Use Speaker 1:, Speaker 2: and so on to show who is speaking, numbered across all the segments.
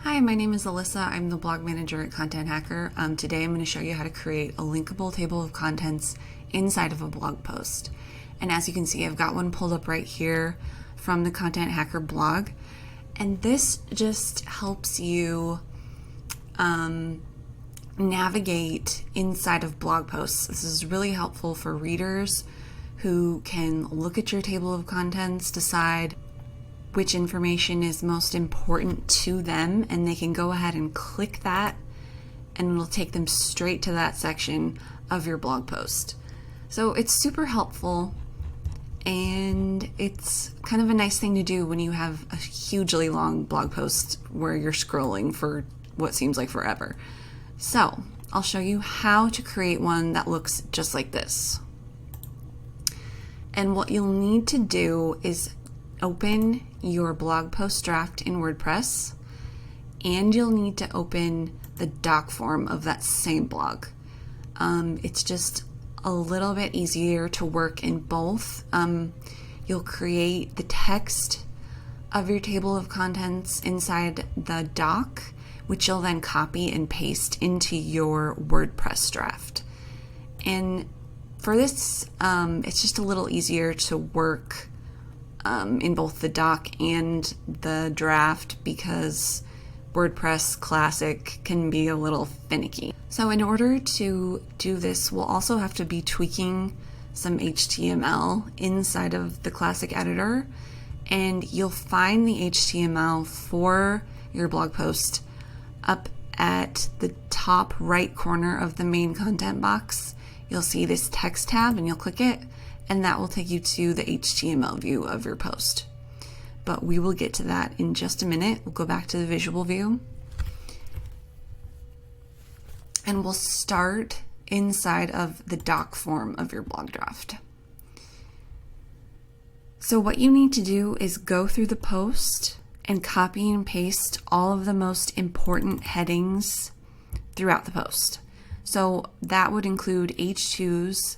Speaker 1: Hi, my name is Alyssa. I'm the blog manager at Content Hacker. Today I'm going to show you how to create a linkable table of contents inside of a blog post. And as you can see, I've got one pulled up right here from the Content Hacker blog. And this just helps you navigate inside of blog posts. This is really helpful for readers who can look at your table of contents, decide which information is most important to them, and they can go ahead and click that and it'll take them straight to that section of your blog post. So it's super helpful, and it's kind of a nice thing to do when you have a hugely long blog post where you're scrolling for what seems like forever. So I'll show you how to create one that looks just like this. And what you'll need to do is open your blog post draft in WordPress, and you'll need to open the doc form of that same blog. It's just a little bit easier to work in both. You'll create the text of your table of contents inside the doc, which you'll then copy and paste into your WordPress draft. And for this, it's just a little easier to work in both the doc and the draft because WordPress Classic can be a little finicky. So in order to do this, we'll also have to be tweaking some HTML inside of the Classic editor, and you'll find the HTML for your blog post up at the top right corner of the main content box. You'll see this text tab and you'll click it, and that will take you to the HTML view of your post. But we will get to that in just a minute. We'll go back to the visual view. And we'll start inside of the doc form of your blog draft. So what you need to do is go through the post and copy and paste all of the most important headings throughout the post. So that would include H2s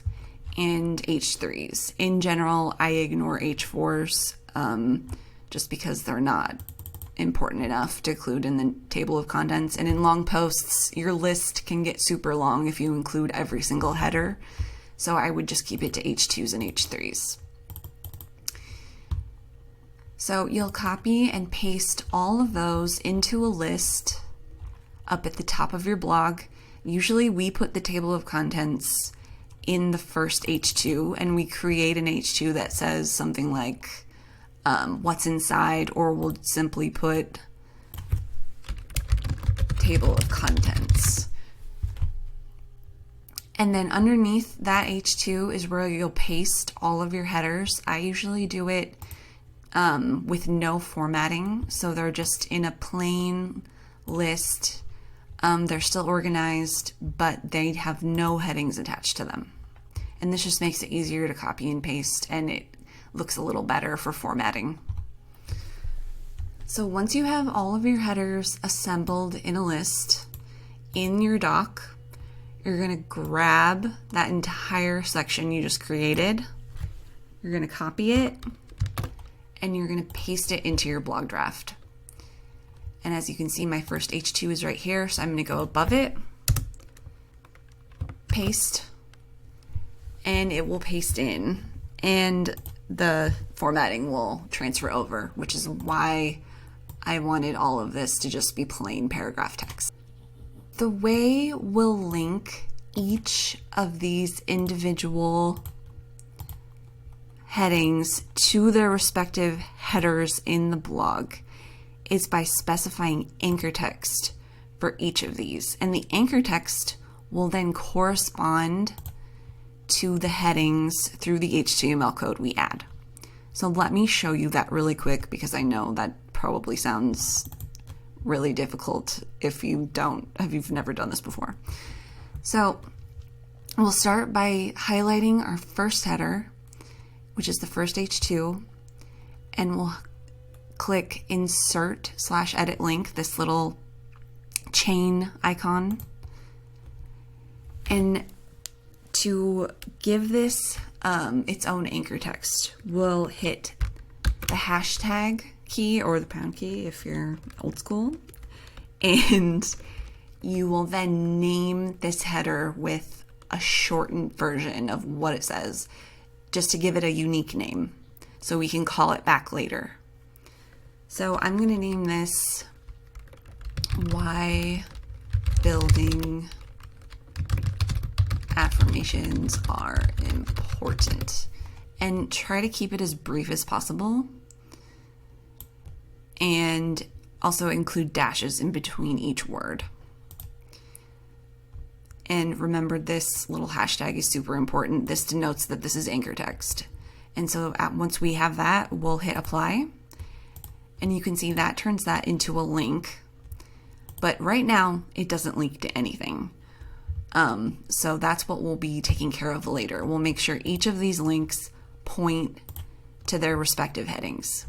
Speaker 1: and H3s. In general, I ignore H4s just because they're not important enough to include in the table of contents. And in long posts, your list can get super long if you include every single header. So I would just keep it to H2s and H3s. So you'll copy and paste all of those into a list up at the top of your blog. Usually we put the table of contents in the first H2, and we create an H2 that says something like what's inside, or we'll simply put table of contents. And then underneath that H2 is where you'll paste all of your headers. I usually do it with no formatting, so they're just in a plain list. They're still organized, but they have no headings attached to them. And this just makes it easier to copy and paste, and it looks a little better for formatting. So once you have all of your headers assembled in a list in your doc, you're going to grab that entire section you just created. You're going to copy it, and you're going to paste it into your blog draft. And as you can see, my first H2 is right here, so I'm going to go above it, paste, and it will paste in, and the formatting will transfer over, which is why I wanted all of this to just be plain paragraph text. The way we'll link each of these individual headings to their respective headers in the blog is by specifying anchor text for each of these. And the anchor text will then correspond to the headings through the HTML code we add. So let me show you that really quick, because I know that probably sounds really difficult if you've never done this before. So we'll start by highlighting our first header, which is the first H2, and we'll click insert/edit link, this little chain icon. And to give this its own anchor text, we'll hit the hashtag key or the pound key if you're old school, And you will then name this header with a shortened version of what it says, just to give it a unique name so we can call it back later. So I'm going to name this Why Building Affirmations Are Important, and try to keep it as brief as possible, and also include dashes in between each word. And remember, this little hashtag is super important. This denotes that this is anchor text. And so once we have that, we'll hit apply. And you can see that turns that into a link. But right now, it doesn't link to anything. So that's what we'll be taking care of later. We'll make sure each of these links point to their respective headings.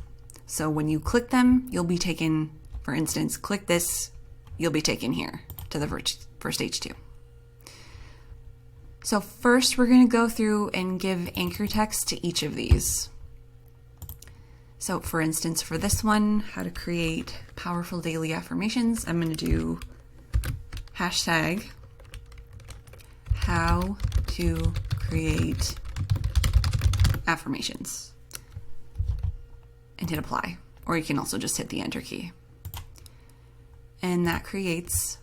Speaker 1: So when you click them, you'll be taken, for instance, click this, you'll be taken here to the first H2. So first we're going to go through and give anchor text to each of these. So for instance, for this one, how to create powerful daily affirmations, I'm going to do hashtag how to create affirmations and hit apply, or you can also just hit the enter key. And that creates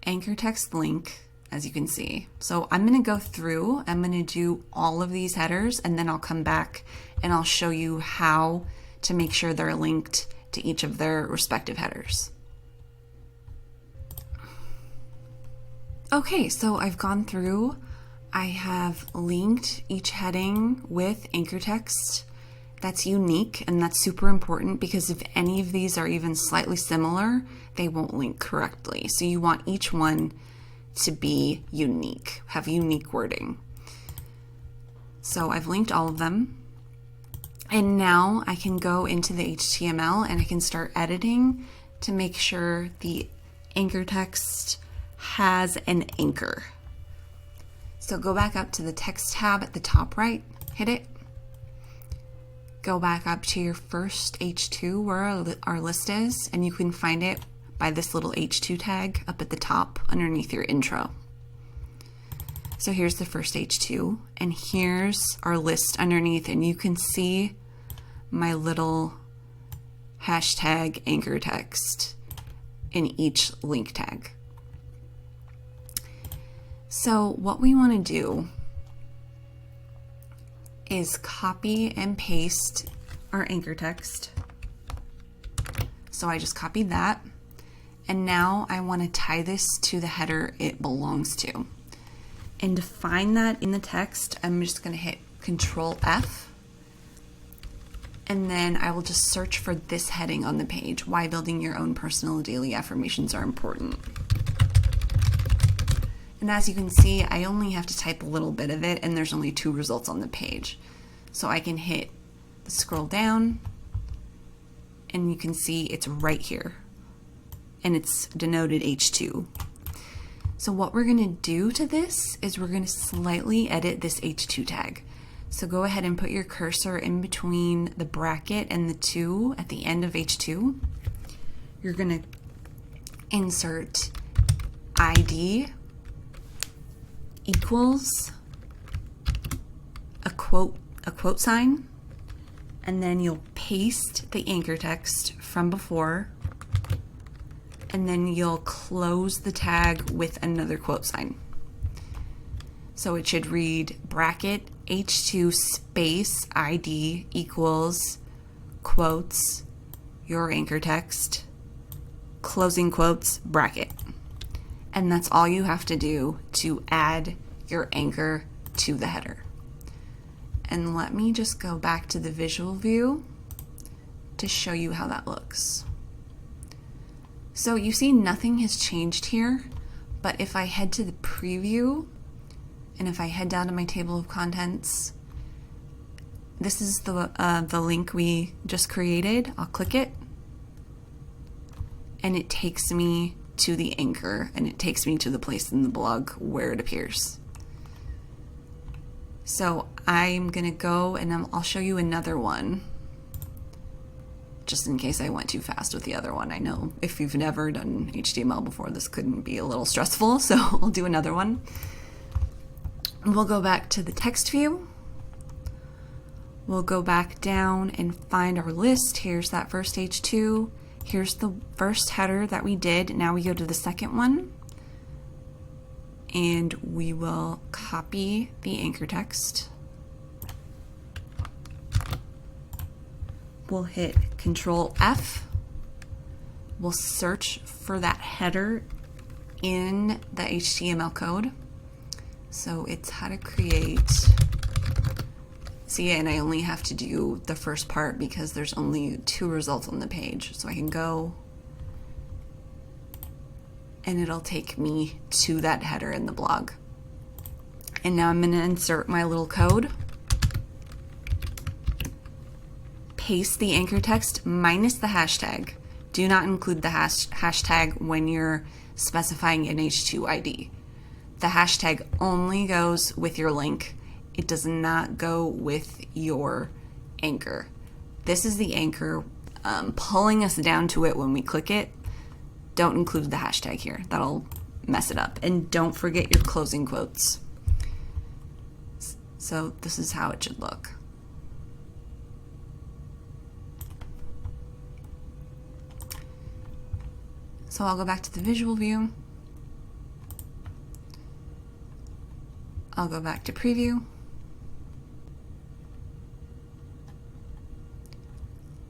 Speaker 1: anchor text link, as you can see. So I'm going to go through, I'm going to do all of these headers, and then I'll come back and I'll show you how to make sure they're linked to each of their respective headers. Okay, so I've gone through, I have linked each heading with anchor text that's unique, and that's super important because if any of these are even slightly similar, they won't link correctly. So you want each one to be unique, have unique wording. So I've linked all of them. And now I can go into the HTML and I can start editing to make sure the anchor text has an anchor. So go back up to the text tab at the top right, hit it. Go back up to your first H2 where our list is, and you can find it by this little H2 tag up at the top underneath your intro. So here's the first H2, and here's our list underneath, and you can see my little hashtag anchor text in each link tag. So what we want to do is copy and paste our anchor text. So I just copied that. And now I want to tie this to the header it belongs to. And to find that in the text, I'm just going to hit Control F. And then I will just search for this heading on the page, Why Building Your Own Personal Daily Affirmations Are Important. And as you can see, I only have to type a little bit of it, and there's only 2 results on the page. So I can hit the scroll down, and you can see it's right here. And it's denoted H2. So what we're going to do to this is we're going to slightly edit this H2 tag. So go ahead and put your cursor in between the bracket and the 2 at the end of H2. You're going to insert ID equals a quote sign, and then you'll paste the anchor text from before, and then you'll close the tag with another quote sign. So it should read bracket H2 space ID equals quotes your anchor text, closing quotes, bracket. And that's all you have to do to add your anchor to the header. And let me just go back to the visual view to show you how that looks. So you see nothing has changed here, but if I head to the preview and if I head down to my table of contents, this is the link we just created. I'll click it and it takes me to the anchor, and it takes me to the place in the blog where it appears. So I'm gonna go and I'll show you another one. just in case I went too fast with the other one. I know if you've never done HTML before, this couldn't be a little stressful, so I'll do another one. We'll go back to the text view. We'll go back down and find our list. Here's that first H2. Here's the first header that we did. Now we go to the second one, and we will copy the anchor text. We'll hit Control F. We'll search for that header in the HTML code. So it's how to create. See, and I only have to do the first part because there's only 2 results on the page. So I can go and it'll take me to that header in the blog. And now I'm going to insert my little code. Paste the anchor text minus the hashtag. Do not include the hashtag when you're specifying an H2 ID. The hashtag only goes with your link. It does not go with your anchor. This is the anchor pulling us down to it when we click it. Don't include the hashtag here. That'll mess it up. And don't forget your closing quotes. So this is how it should look. So I'll go back to the visual view. I'll go back to preview.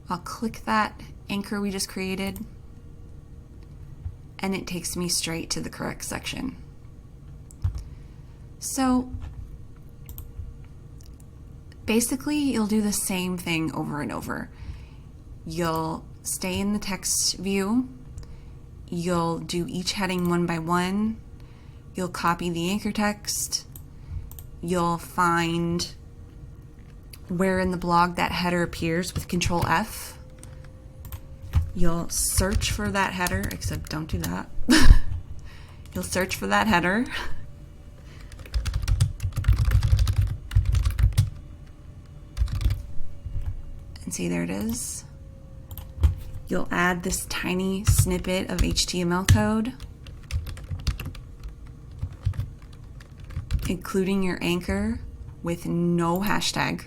Speaker 1: I'll click that anchor we just created, and it takes me straight to the correct section. So basically, you'll do the same thing over and over. You'll stay in the text view. You'll do each heading one by one. You'll copy the anchor text. You'll find where in the blog that header appears with Control F. You'll search for that header, except don't do that. You'll search for that header. And see, there it is. You'll add this tiny snippet of HTML code, including your anchor with no hashtag.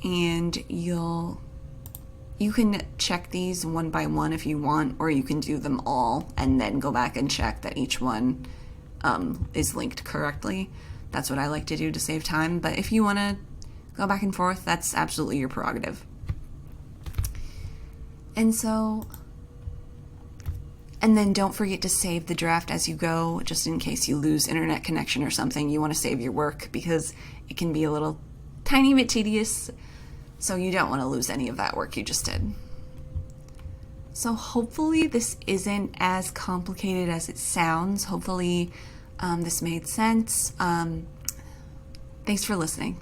Speaker 1: And you can check these one by one if you want, or you can do them all and then go back and check that each one is linked correctly. That's what I like to do to save time, but if you want to go back and forth, that's absolutely your prerogative. And then don't forget to save the draft as you go, just in case you lose internet connection or something. You want to save your work because it can be a little tiny bit tedious, so you don't want to lose any of that work you just did. So hopefully this isn't as complicated as it sounds. Hopefully this made sense. Thanks for listening.